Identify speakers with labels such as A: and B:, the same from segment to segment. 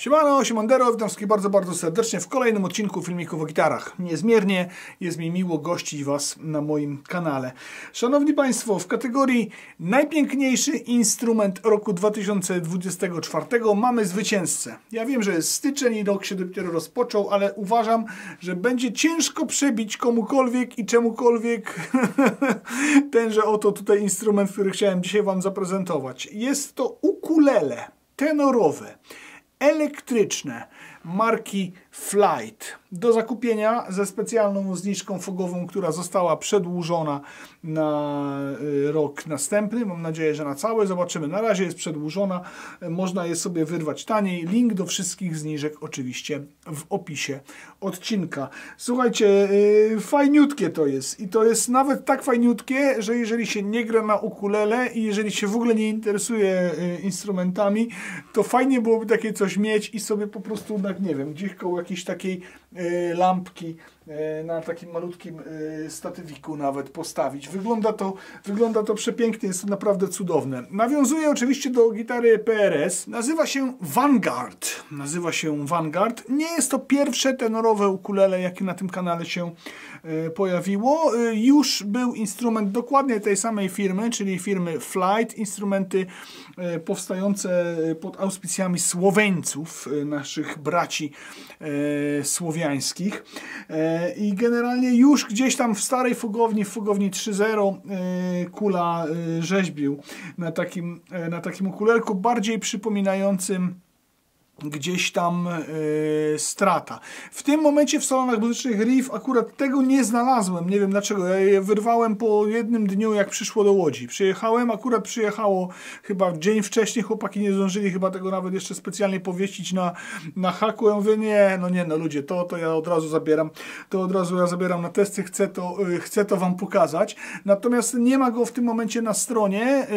A: Siemano, siemandero, witam wszystkich bardzo, bardzo serdecznie w kolejnym odcinku filmików o gitarach. Niezmiernie jest mi miło gościć Was na moim kanale. Szanowni Państwo, w kategorii najpiękniejszy instrument roku 2024 mamy zwycięzcę. Ja wiem, że jest styczeń i rok się dopiero rozpoczął, ale uważam, że będzie ciężko przebić komukolwiek i czemukolwiek tenże oto tutaj instrument, który chciałem dzisiaj Wam zaprezentować. Jest to ukulele tenorowe, elektryczne marki Flight do zakupienia ze specjalną zniżką fogową, która została przedłużona na rok następny. Mam nadzieję, że na cały. Zobaczymy. Na razie jest przedłużona. Można je sobie wyrwać taniej. Link do wszystkich zniżek oczywiście w opisie odcinka. Słuchajcie, fajniutkie to jest. I to jest nawet tak fajniutkie, że jeżeli się nie gra na ukulele i jeżeli się w ogóle nie interesuje instrumentami, to fajnie byłoby takie coś mieć i sobie po prostu, nie wiem, gdzieś koło jakiejś takiej lampki na takim malutkim statywiku nawet postawić. Wygląda to przepięknie, jest to naprawdę cudowne. Nawiązuje oczywiście do gitary PRS. Nazywa się Vanguard. Nie jest to pierwsze tenorowe ukulele, jakie na tym kanale się pojawiło. Już był instrument dokładnie tej samej firmy, czyli firmy Flight. Instrumenty powstające pod auspicjami Słoweńców, naszych braci słowiańskich. I generalnie już gdzieś tam w starej fogowni, w fogowni 3.0 Kula rzeźbił na takim ukulelku bardziej przypominającym gdzieś tam Strata. W tym momencie w salonach muzycznych Riff akurat tego nie znalazłem. Nie wiem dlaczego. Ja je wyrwałem po jednym dniu, jak przyszło do Łodzi. Akurat przyjechało chyba dzień wcześniej. Chłopaki nie zdążyli chyba tego nawet jeszcze specjalnie powieścić na haku. Ja mówię, nie, ludzie, to ja od razu zabieram. To od razu ja zabieram na testy. Chcę to Wam pokazać. Natomiast nie ma go w tym momencie na stronie.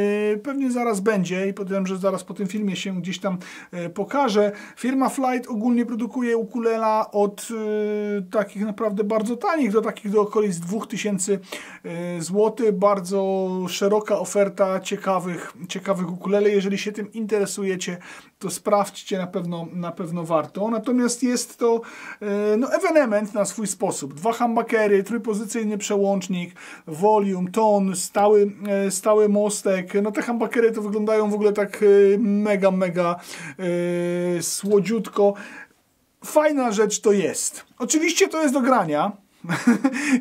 A: Pewnie zaraz będzie i podejrzewam, że zaraz po tym filmie się gdzieś tam pokaże. Firma Flight ogólnie produkuje ukulela od takich naprawdę bardzo tanich do takich do okolic 2000 zł. Bardzo szeroka oferta ciekawych ukulele. Jeżeli się tym interesujecie, to sprawdźcie, na pewno warto. Natomiast jest to ewenement na swój sposób. 2 humbuckery, trójpozycyjny przełącznik, volume, ton, stały mostek. Te humbuckery to wyglądają w ogóle tak mega słodziutko. Fajna rzecz to jest. Oczywiście to jest do grania.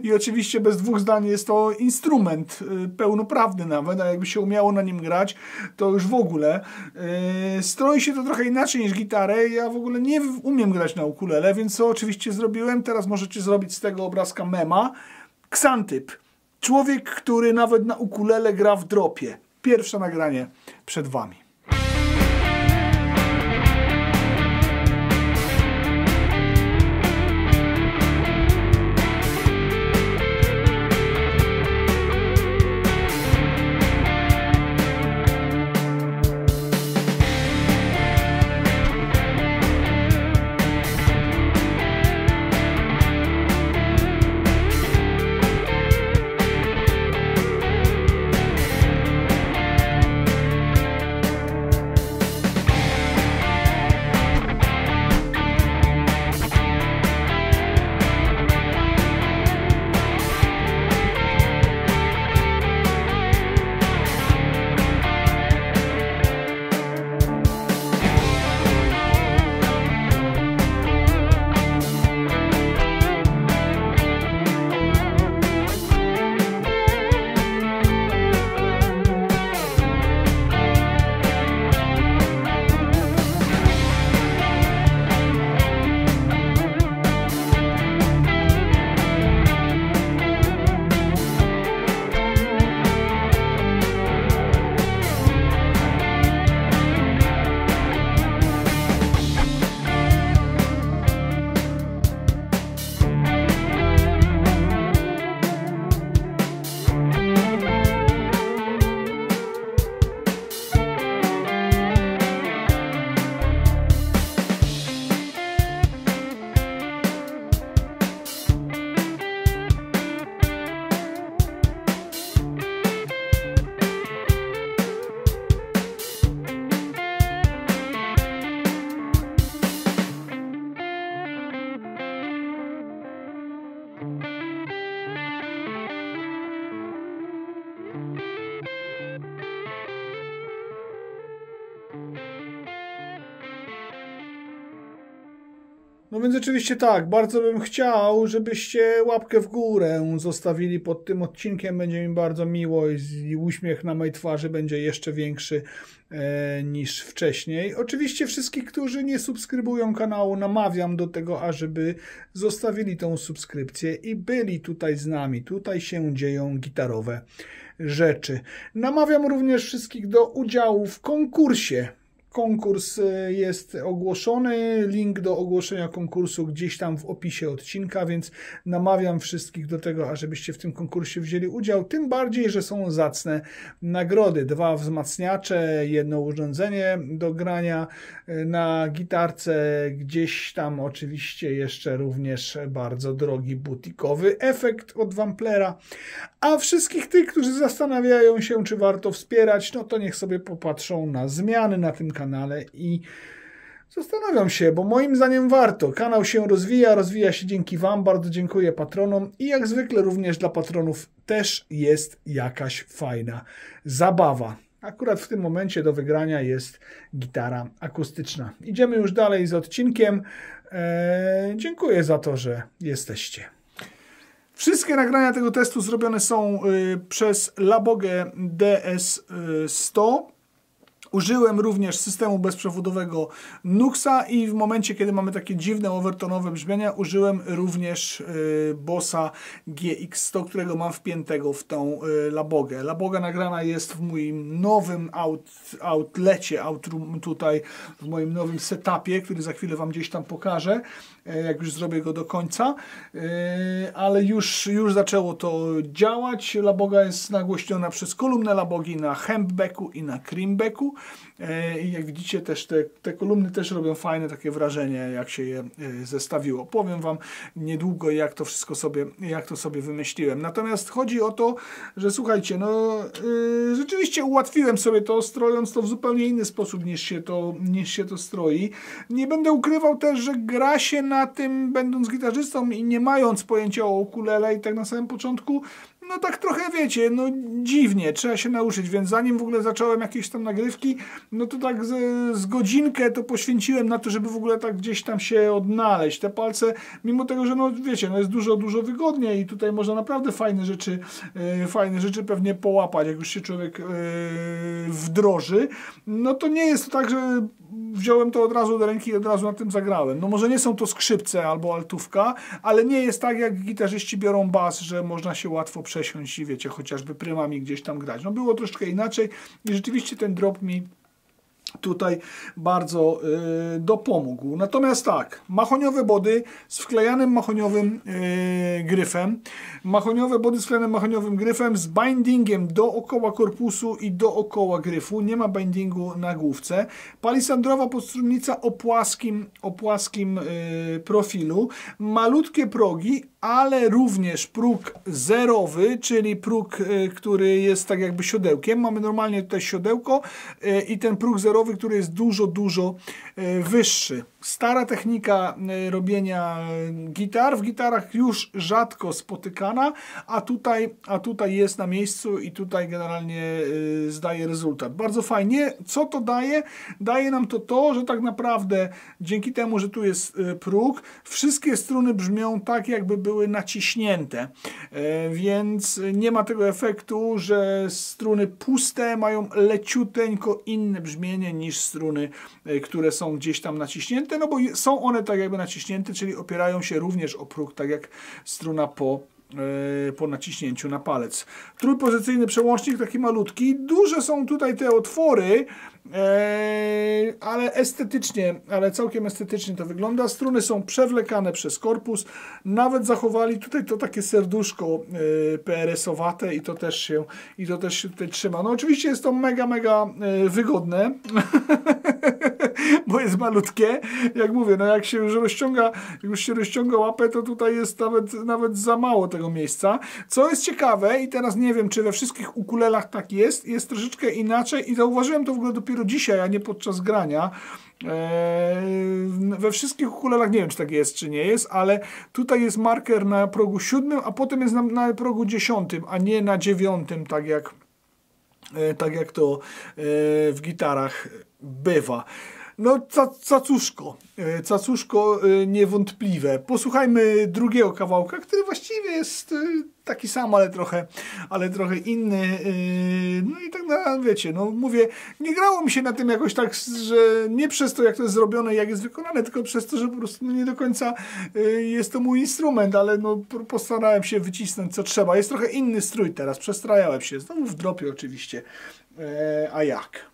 A: I oczywiście bez dwóch zdań jest to instrument pełnoprawny nawet, a jakby się umiało na nim grać, to już w ogóle. Stroi się to trochę inaczej niż gitarę. Ja w ogóle nie umiem grać na ukulele, więc co oczywiście zrobiłem? Teraz możecie zrobić z tego obrazka mema. Xantyp. Człowiek, który nawet na ukulele gra w dropie. Pierwsze nagranie przed Wami. No więc oczywiście tak, bardzo bym chciał, żebyście łapkę w górę zostawili pod tym odcinkiem, będzie mi bardzo miło i uśmiech na mojej twarzy będzie jeszcze większy niż wcześniej. Oczywiście wszystkich, którzy nie subskrybują kanału, namawiam do tego, ażeby zostawili tą subskrypcję i byli tutaj z nami. Tutaj się dzieją gitarowe rzeczy. Namawiam również wszystkich do udziału w konkursie. Konkurs jest ogłoszony, link do ogłoszenia konkursu gdzieś tam w opisie odcinka, więc namawiam wszystkich do tego, ażebyście w tym konkursie wzięli udział, tym bardziej, że są zacne nagrody. 2 wzmacniacze, 1 urządzenie do grania na gitarce, gdzieś tam oczywiście jeszcze również bardzo drogi butikowy efekt od Wamplera, a wszystkich tych, którzy zastanawiają się, czy warto wspierać, no to niech sobie popatrzą na zmiany na tym kanale i zastanawiam się, bo moim zdaniem warto. Kanał się rozwija się dzięki Wam, bardzo dziękuję patronom i jak zwykle również dla patronów też jest jakaś fajna zabawa. Akurat w tym momencie do wygrania jest gitara akustyczna. Idziemy już dalej z odcinkiem. Dziękuję za to, że jesteście. Wszystkie nagrania tego testu zrobione są przez Labogę DS100. Użyłem również systemu bezprzewodowego Nuxa i w momencie, kiedy mamy takie dziwne overtonowe brzmienia, użyłem również Bossa GX100, którego mam wpiętego w tą Labogę. Laboga nagrana jest w moim nowym outlecie, tutaj w moim nowym setupie, który za chwilę Wam gdzieś tam pokażę, jak już zrobię go do końca, ale już zaczęło to działać. Laboga jest nagłośniona przez kolumnę Labogi na Hempbacku i na Creambacku. I jak widzicie też te kolumny też robią fajne takie wrażenie, jak się je zestawiło. Powiem Wam niedługo, jak to sobie wymyśliłem. Natomiast chodzi o to, że słuchajcie, no rzeczywiście ułatwiłem sobie to, strojąc to w zupełnie inny sposób niż się to stroi. Nie będę ukrywał też, że gra się na tym, będąc gitarzystą i nie mając pojęcia o ukulele i tak na samym początku, no tak trochę wiecie, no dziwnie, trzeba się nauczyć, więc zanim w ogóle zacząłem jakieś tam nagrywki, no to tak z godzinkę to poświęciłem na to, żeby w ogóle tak gdzieś tam się odnaleźć. Te palce, mimo tego, że no wiecie, no jest dużo wygodniej i tutaj można naprawdę fajne rzeczy pewnie połapać, jak już się człowiek wdroży, no to nie jest to tak, że wziąłem to od razu do ręki i od razu na tym zagrałem. No może nie są to skrzypce albo altówka, ale nie jest tak, jak gitarzyści biorą bas, że można się łatwo przesiąść i wiecie, chociażby prymami gdzieś tam grać. No było troszkę inaczej i rzeczywiście ten drop mi tutaj bardzo dopomógł. Natomiast tak, mahoniowe body z wklejanym mahoniowym gryfem. Mahoniowe body z wklejanym mahoniowym gryfem z bindingiem dookoła korpusu i dookoła gryfu. Nie ma bindingu na główce. Palisandrowa podstrunnica o płaskim profilu. Malutkie progi, ale również próg zerowy, czyli próg, który jest tak jakby siodełkiem. Mamy normalnie tutaj siodełko i ten próg zerowy, który jest dużo wyższy. Stara technika robienia gitar, w gitarach już rzadko spotykana, a tutaj jest na miejscu i tutaj generalnie zdaje rezultat. Bardzo fajnie. Co to daje? Daje nam to, że tak naprawdę dzięki temu, że tu jest próg, wszystkie struny brzmią tak, jakby były naciśnięte. Więc nie ma tego efektu, że struny puste mają leciuteńko inne brzmienie niż struny, które są gdzieś tam naciśnięte, no bo są one tak jakby naciśnięte, czyli opierają się również o próg, tak jak struna po naciśnięciu na palec. Trójpozycyjny przełącznik, taki malutki. Duże są tutaj te otwory, ale całkiem estetycznie to wygląda. Struny są przewlekane przez korpus. Nawet zachowali tutaj to takie serduszko PRS-owate i to też się tutaj trzyma. No oczywiście jest to mega wygodne, bo jest malutkie. Jak mówię, no jak się już rozciąga łapę, to tutaj jest nawet za mało tego miejsca. Co jest ciekawe i teraz nie wiem, czy we wszystkich ukulelach tak jest troszeczkę inaczej i zauważyłem to w ogóle dopiero dzisiaj, a nie podczas grania. We wszystkich ukulelach, nie wiem, czy tak jest, czy nie jest, ale tutaj jest marker na progu 7, a potem jest na progu 10, a nie na 9, tak jak to w gitarach bywa. No, cacuszko niewątpliwe. Posłuchajmy drugiego kawałka, który właściwie jest taki sam, ale trochę inny. No i tak na, wiecie, no mówię, nie grało mi się na tym jakoś tak, że nie przez to, jak to jest zrobione, jak jest wykonane, tylko przez to, że po prostu nie do końca jest to mój instrument, ale no postarałem się wycisnąć co trzeba. Jest trochę inny strój teraz, przestrajałem się, znowu w dropie oczywiście. A jak?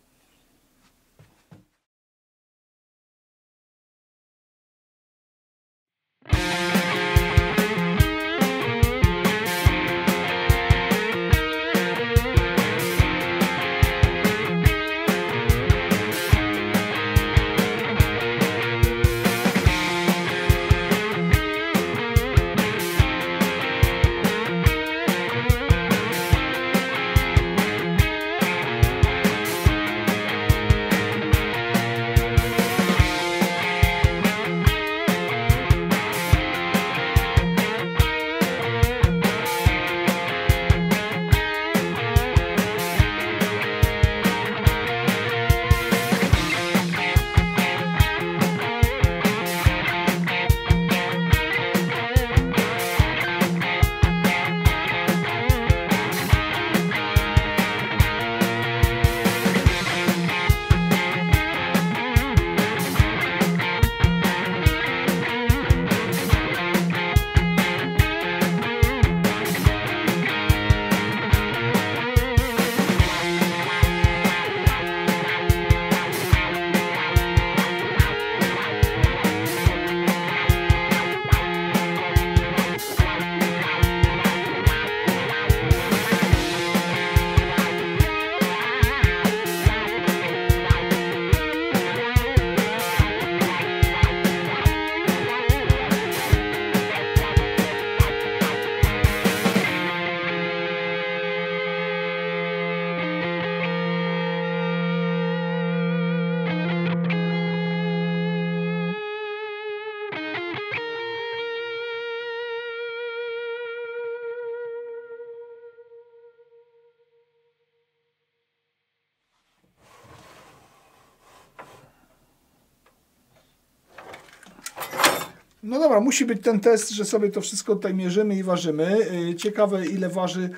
A: No dobra, musi być ten test, że sobie to wszystko tutaj mierzymy i ważymy. Ciekawe, ile waży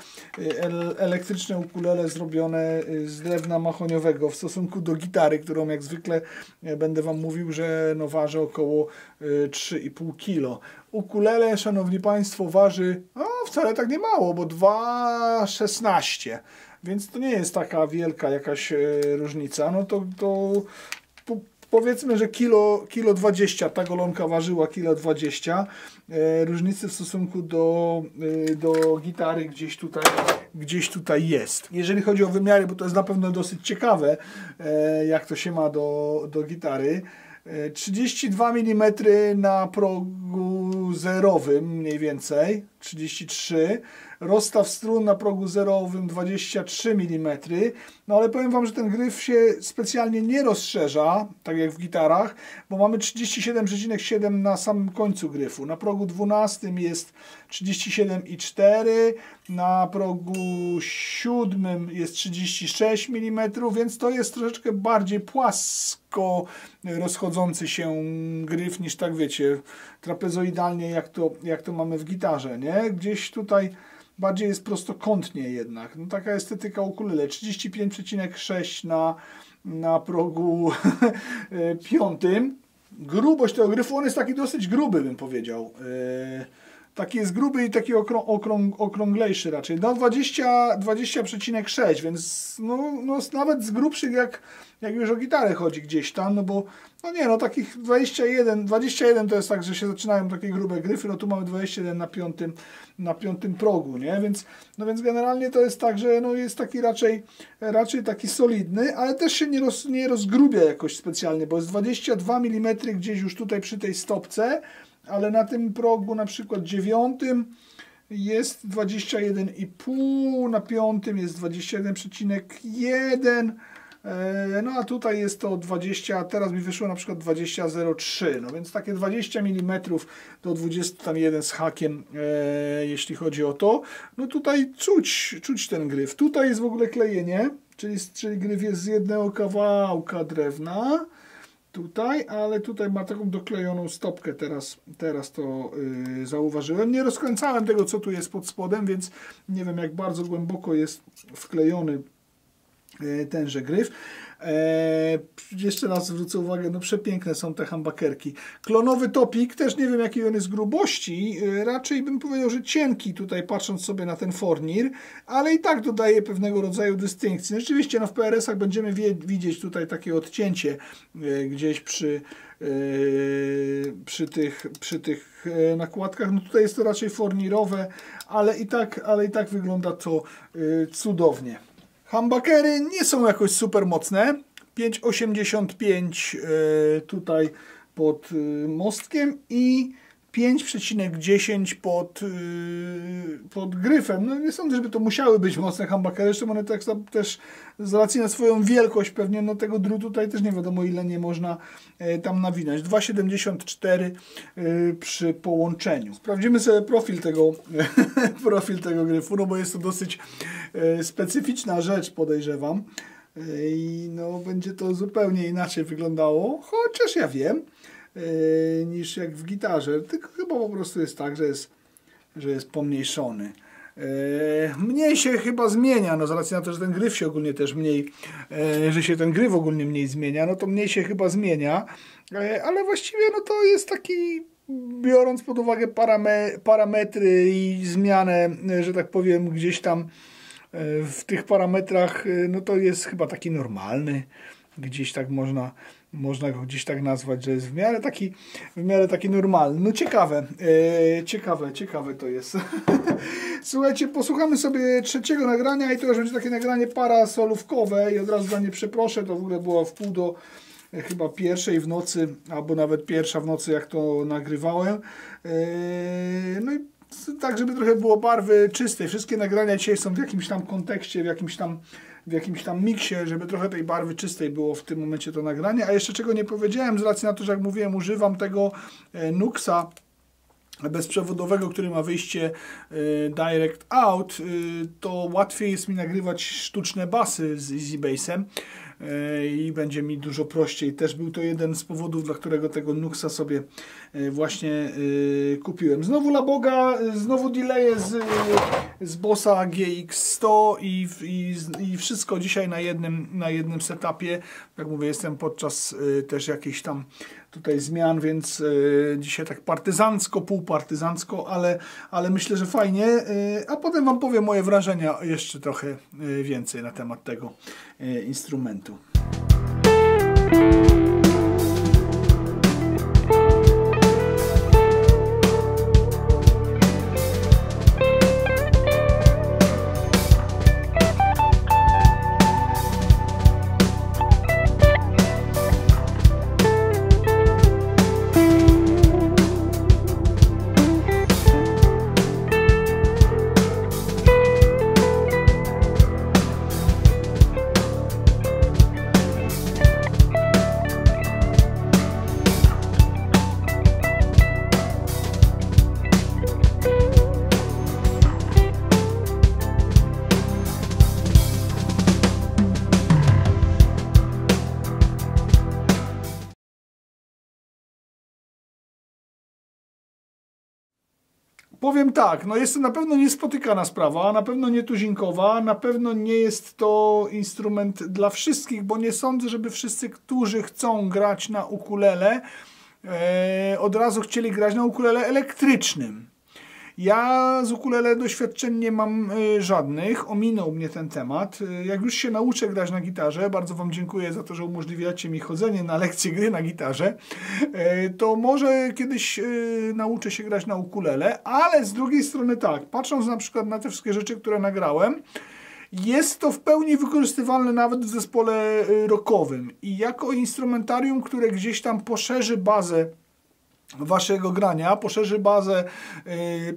A: elektryczne ukulele zrobione z drewna mahoniowego w stosunku do gitary, którą jak zwykle będę Wam mówił, że no waży około 3,5 kg. Ukulele, szanowni Państwo, waży wcale tak nie mało, bo 2,16, więc to nie jest taka wielka jakaś różnica. No to powiedzmy, że kilo 20, ta golonka ważyła kilo 20. Różnicy w stosunku do gitary gdzieś tutaj jest. Jeżeli chodzi o wymiary, bo to jest na pewno dosyć ciekawe, jak to się ma do gitary. 32 mm na progu zerowym mniej więcej, 33. Rozstaw strun na progu zerowym 23 mm. No ale powiem Wam, że ten gryf się specjalnie nie rozszerza, tak jak w gitarach, bo mamy 37,7 na samym końcu gryfu. Na progu 12 jest 37,4, na progu 7 jest 36 mm, więc to jest troszeczkę bardziej płasko rozchodzący się gryf niż, tak wiecie, trapezoidalnie jak to mamy w gitarze, nie? Gdzieś tutaj bardziej jest prostokątnie jednak. No, taka estetyka ukulele. 35,6 na progu 5. Grubość tego gryfu, on jest taki dosyć gruby, bym powiedział. Taki jest gruby i taki okrąglejszy raczej. No 20,6, więc no nawet z grubszych jak już o gitarę chodzi gdzieś tam, no bo no nie, no takich 21 to jest tak, że się zaczynają takie grube gryfy, no tu mamy 21 na piątym progu, nie? Więc generalnie to jest tak, że no jest taki raczej taki solidny, ale też się nie rozgrubia jakoś specjalnie, bo jest 22 mm gdzieś już tutaj przy tej stopce, ale na tym progu na przykład 9 jest 21,5, na 5 jest 21,1, no a tutaj jest to 20, a teraz mi wyszło na przykład 20,03, no więc takie 20 mm do 21 z hakiem, jeśli chodzi o to. No tutaj czuć ten gryf. Tutaj jest w ogóle klejenie, czyli gryf jest z jednego kawałka drewna. tutaj, ale tutaj ma taką doklejoną stopkę, teraz to zauważyłem. Nie rozkręcałem tego, co tu jest pod spodem, więc nie wiem, jak bardzo głęboko jest wklejony tenże gryf. Jeszcze raz zwrócę uwagę, no przepiękne są te humbuckerki. Klonowy topik, też nie wiem jakiej on jest grubości, raczej bym powiedział, że cienki tutaj patrząc sobie na ten fornir, ale i tak dodaje pewnego rodzaju dystynkcji. Rzeczywiście no w PRS-ach będziemy widzieć tutaj takie odcięcie gdzieś przy tych nakładkach. No tutaj jest to raczej fornirowe, ale i tak wygląda to cudownie. Humbuckery nie są jakoś super mocne. 5,85 tutaj pod mostkiem i 5,10 pod gryfem. No nie sądzę, żeby to musiały być mocne humbuckery. Zresztą one też z racji na swoją wielkość pewnie no tego drutu tutaj też nie wiadomo ile nie można tam nawinąć. 2,74 przy połączeniu. Sprawdzimy sobie profil tego gryfu, no bo jest to dosyć specyficzna rzecz, podejrzewam. I no będzie to zupełnie inaczej wyglądało, chociaż ja wiem, niż jak w gitarze, tylko chyba po prostu jest tak, że jest pomniejszony. Mniej się chyba zmienia, no z racji na to, że ten gryf się ogólnie też mniej, że się ten gryf ogólnie mniej zmienia, no to mniej się chyba zmienia, ale właściwie no to jest taki, biorąc pod uwagę parametry i zmianę, że tak powiem, gdzieś tam w tych parametrach, no to jest chyba taki normalny, gdzieś tak można go gdzieś tak nazwać, że jest w miarę taki normalny. No ciekawe to jest. Słuchajcie, posłuchamy sobie trzeciego nagrania i to już będzie takie nagranie parasolówkowe i od razu za nie przeproszę, to w ogóle było w pół do chyba pierwszej w nocy, albo nawet pierwsza w nocy, jak to nagrywałem. No i tak, żeby trochę było barwy czystej. Wszystkie nagrania dzisiaj są w jakimś tam kontekście, w jakimś tam miksie, żeby trochę tej barwy czystej było w tym momencie to nagranie. A jeszcze czego nie powiedziałem, z racji na to, że jak mówiłem, używam tego Nuxa bezprzewodowego, który ma wyjście direct out, to łatwiej jest mi nagrywać sztuczne basy z EasyBassem i będzie mi dużo prościej. Też był to jeden z powodów, dla którego tego Nuxa sobie właśnie kupiłem. Znowu Laboga, znowu delaye z Bossa GX100 i wszystko dzisiaj na jednym setupie. Jak mówię, jestem podczas też jakichś tam tutaj zmian, więc dzisiaj tak partyzancko, półpartyzancko, ale myślę, że fajnie. A potem Wam powiem moje wrażenia jeszcze trochę więcej na temat tego instrumentu. Powiem tak, no jest to na pewno niespotykana sprawa, na pewno nietuzinkowa, na pewno nie jest to instrument dla wszystkich, bo nie sądzę, żeby wszyscy, którzy chcą grać na ukulele, od razu chcieli grać na ukulele elektrycznym. Ja z ukulele doświadczeń nie mam żadnych, ominął mnie ten temat. Jak już się nauczę grać na gitarze, bardzo Wam dziękuję za to, że umożliwiacie mi chodzenie na lekcje gry na gitarze, to może kiedyś nauczę się grać na ukulele, ale z drugiej strony tak, patrząc na przykład na te wszystkie rzeczy, które nagrałem, jest to w pełni wykorzystywalne nawet w zespole rockowym i jako instrumentarium, które gdzieś tam poszerzy bazę waszego grania, poszerzy bazę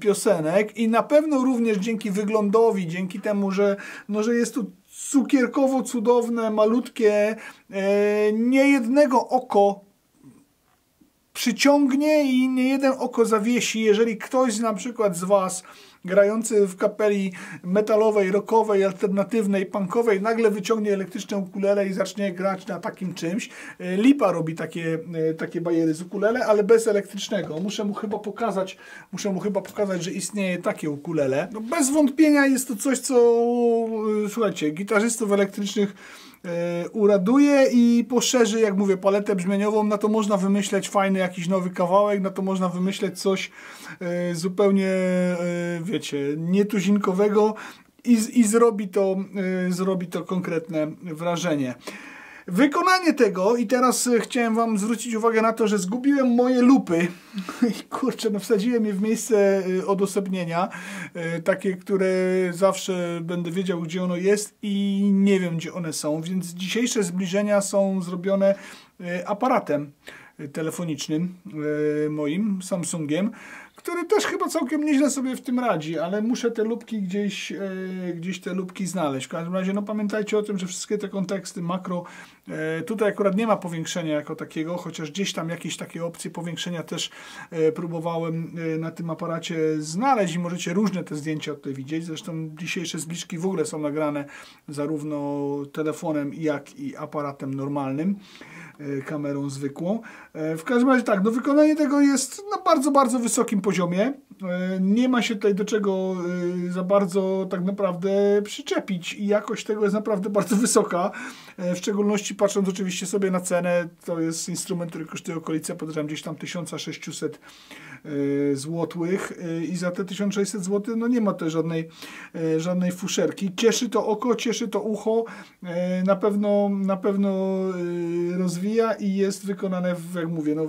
A: piosenek i na pewno również dzięki wyglądowi, dzięki temu, że jest to cukierkowo cudowne, malutkie, niejednego oko przyciągnie i niejeden oko zawiesi, jeżeli ktoś na przykład z Was grający w kapeli metalowej, rockowej, alternatywnej, punkowej nagle wyciągnie elektryczne ukulele i zacznie grać na takim czymś. Lipa robi takie bajery z ukulele, ale bez elektrycznego. Muszę mu chyba pokazać, że istnieje takie ukulele. No bez wątpienia jest to coś, co słuchajcie, gitarzystów elektrycznych uraduje i poszerzy, jak mówię, paletę brzmieniową. Na to można wymyśleć fajny jakiś nowy kawałek, na to można wymyśleć coś zupełnie, wiecie, nietuzinkowego i zrobi to konkretne wrażenie. Wykonanie tego, i teraz chciałem wam zwrócić uwagę na to, że zgubiłem moje lupy i kurczę, no wsadziłem je w miejsce odosobnienia, takie, które zawsze będę wiedział, gdzie ono jest i nie wiem, gdzie one są, więc dzisiejsze zbliżenia są zrobione aparatem telefonicznym moim, Samsungiem, który też chyba całkiem nieźle sobie w tym radzi, ale muszę te lupki gdzieś te lupki znaleźć. W każdym razie, no pamiętajcie o tym, że wszystkie te konteksty makro, tutaj akurat nie ma powiększenia jako takiego, chociaż gdzieś tam jakieś takie opcje powiększenia też próbowałem na tym aparacie znaleźć i możecie różne te zdjęcia tutaj widzieć. Zresztą dzisiejsze zbliżki w ogóle są nagrane zarówno telefonem, jak i aparatem normalnym, kamerą zwykłą. W każdym razie tak, no wykonanie tego jest na bardzo, bardzo wysokim poziomie. Nie ma się tutaj do czego za bardzo tak naprawdę przyczepić i jakość tego jest naprawdę bardzo wysoka. W szczególności patrząc oczywiście sobie na cenę, to jest instrument, który kosztuje okolice, podejrzewam, gdzieś tam 1600 złotych i za te 1600 zł no nie ma tutaj żadnej fuszerki. Cieszy to oko, cieszy to ucho, na pewno rozwija i jest wykonane, jak mówię, no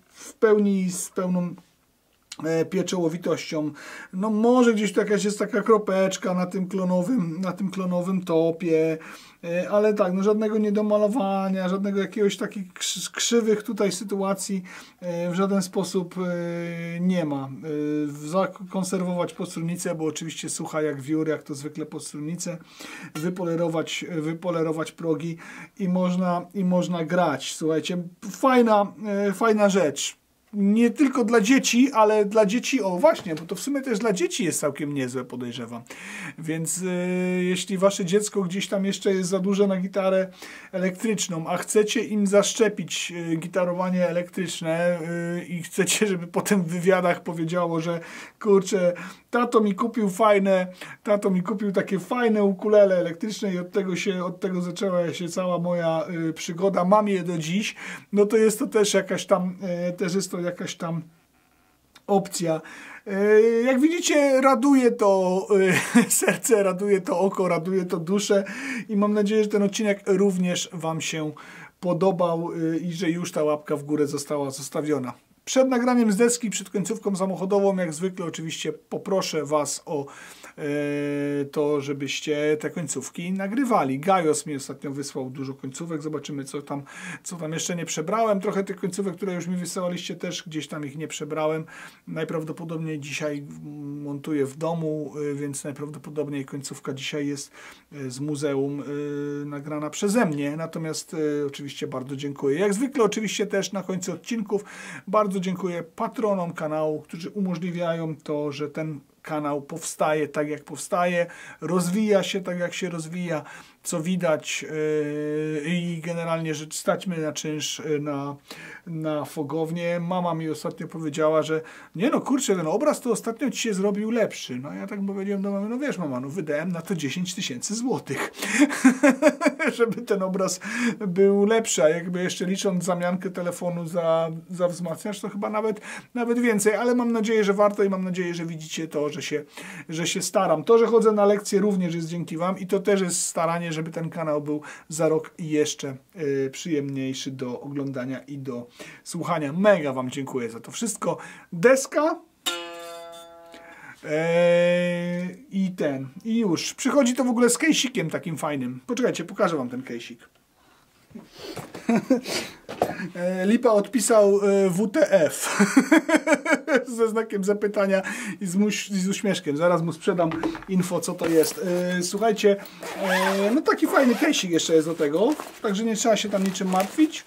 A: w pełni, z pełną pieczołowitością. No może gdzieś tu jakaś jest taka kropeczka na tym klonowym topie, ale tak, no żadnego niedomalowania, żadnego jakiegoś takich krzywych tutaj sytuacji w żaden sposób nie ma. Zakonserwować podstronnicę, bo oczywiście sucha jak wiór, jak to zwykle podstronnicę, wypolerować progi i można grać. Słuchajcie, fajna rzecz. Nie tylko dla dzieci, ale dla dzieci, o właśnie, bo to w sumie też dla dzieci jest całkiem niezłe, podejrzewam. Więc jeśli wasze dziecko gdzieś tam jeszcze jest za duże na gitarę elektryczną, a chcecie im zaszczepić gitarowanie elektryczne i chcecie, żeby potem w wywiadach powiedziało, że kurczę, tato mi kupił takie fajne ukulele elektryczne i od tego zaczęła się cała moja przygoda, mam je do dziś, no to jest to też jakaś tam opcja. Jak widzicie, raduje to serce, raduje to oko, raduje to duszę i mam nadzieję, że ten odcinek również wam się podobał i że już ta łapka w górę została zostawiona. Przed nagraniem z deski, przed końcówką samochodową, jak zwykle oczywiście poproszę was o to, żebyście te końcówki nagrywali. Gajos mi ostatnio wysłał dużo końcówek, zobaczymy co tam jeszcze nie przebrałem. Trochę tych końcówek, które już mi wysyłaliście, też gdzieś tam ich nie przebrałem. Najprawdopodobniej dzisiaj montuję w domu, więc najprawdopodobniej końcówka dzisiaj jest z muzeum nagrana przeze mnie. Natomiast oczywiście bardzo dziękuję. Jak zwykle oczywiście też na końcu odcinków bardzo dziękuję patronom kanału, którzy umożliwiają to, że ten kanał powstaje tak jak powstaje, rozwija się tak jak się rozwija, co widać i generalnie rzecz stać mnie na czynsz na fogownię. Mama mi ostatnio powiedziała, że nie no kurczę, ten obraz to ostatnio ci się zrobił lepszy. No ja tak powiedziałem do mamy, no wiesz mama, no wydałem na to 10 000 złotych, żeby ten obraz był lepszy, a jakby jeszcze licząc zamiankę telefonu za wzmacniacz, to chyba nawet więcej, ale mam nadzieję, że warto i mam nadzieję, że widzicie to, że się staram. To, że chodzę na lekcje również jest dzięki wam i to też jest staranie, żeby ten kanał był za rok jeszcze przyjemniejszy do oglądania i do słuchania. Mega wam dziękuję za to wszystko. Deska i już. Przychodzi to w ogóle z kejsikiem takim fajnym. Poczekajcie, pokażę wam ten kejsik. Lipa odpisał WTF ze znakiem zapytania i z uśmieszkiem. Zaraz mu sprzedam info, co to jest. Słuchajcie, no taki fajny case'ik jeszcze jest do tego, także nie trzeba się tam niczym martwić.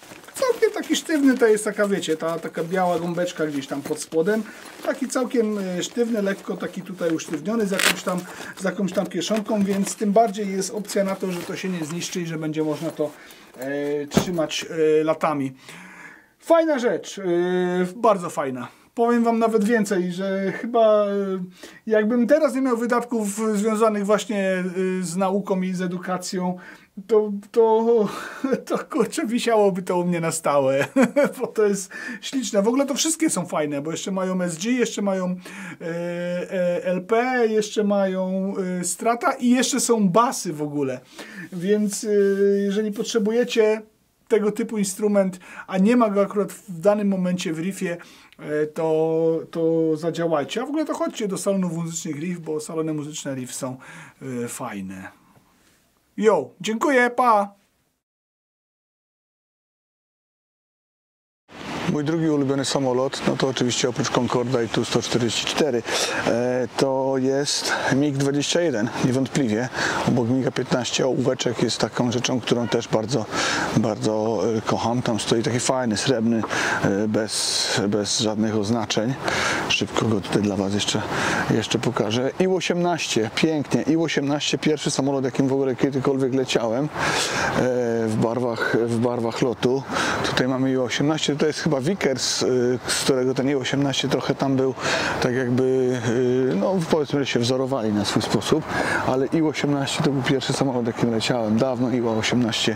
A: taki sztywny, to jest taka, wiecie, taka biała gąbeczka gdzieś tam pod spodem. Taki całkiem sztywny, lekko taki tutaj usztywniony z jakąś tam kieszonką, więc tym bardziej jest opcja na to, że to się nie zniszczy i że będzie można to trzymać latami. Fajna rzecz, bardzo fajna. Powiem wam nawet więcej, że chyba jakbym teraz nie miał wydatków związanych właśnie z nauką i z edukacją, to kurczę, wisiałoby to u mnie na stałe, bo to jest śliczne. W ogóle to wszystkie są fajne, bo jeszcze mają SG, jeszcze mają LP, jeszcze mają Strata i jeszcze są basy w ogóle. Więc jeżeli potrzebujecie tego typu instrument, a nie ma go akurat w danym momencie w riffie, to zadziałajcie. A w ogóle to chodźcie do salonów muzycznych Riff, bo salony muzyczne Riff są fajne. Jo, dziękuję, pa!
B: Mój drugi ulubiony samolot, no to oczywiście oprócz Concorda i Tu-144, to jest MiG-21, niewątpliwie. Obok MiG-15 ołóweczek jest taką rzeczą, którą też bardzo kocham. Tam stoi taki fajny, srebrny, bez żadnych oznaczeń. Szybko go tutaj dla was jeszcze pokażę. IL-18, pięknie. IL-18, pierwszy samolot, jakim w ogóle kiedykolwiek leciałem w barwach lotu. Tutaj mamy IL-18, to jest chyba Vickers, z którego ten IL-18 trochę tam był, tak jakby, no powiedzmy, że się wzorowali na swój sposób, ale IL-18 to był pierwszy samolot, jakim leciałem. Dawno IL-18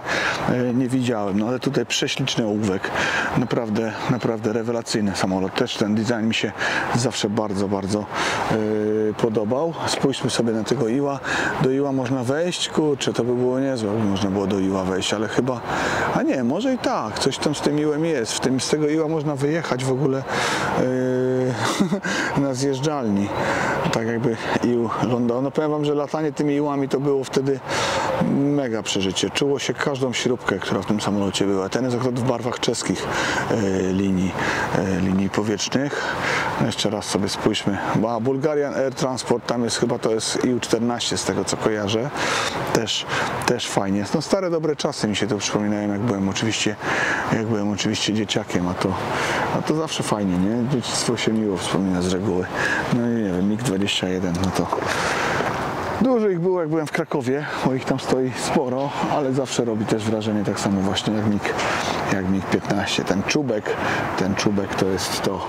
B: nie widziałem, no ale tutaj prześliczny ołówek, naprawdę rewelacyjny samolot. Też ten design mi się zawsze bardzo podobał. Spójrzmy sobie na tego Iła. Do Iła można wejść, kurczę, to by było niezłe, by można było do Iła wejść, ale chyba, a nie, może i tak, coś tam z tym Iłem jest. Z tego Iła można wyjechać w ogóle na zjeżdżalni. Tak jakby Ił lądował. No powiem wam, że latanie tymi Iłami to było wtedy mega przeżycie. Czuło się każdą śrubkę, która w tym samolocie była. Ten jest akurat w barwach czeskich linii powietrznych. No jeszcze raz sobie spójrzmy. Bulgarian Air Transport, tam jest chyba, to jest IL-14 z tego co kojarzę. Też fajnie. No stare dobre czasy mi się to przypominają, jak byłem oczywiście dzieciakiem, a to zawsze fajnie, nie? Dzieciństwo się miło wspomina z reguły. No i nie wiem, MiG-21, no to dużo ich było, jak byłem w Krakowie, bo ich tam stoi sporo, ale zawsze robi też wrażenie, tak samo właśnie jak MiG-15. Ten czubek to jest to.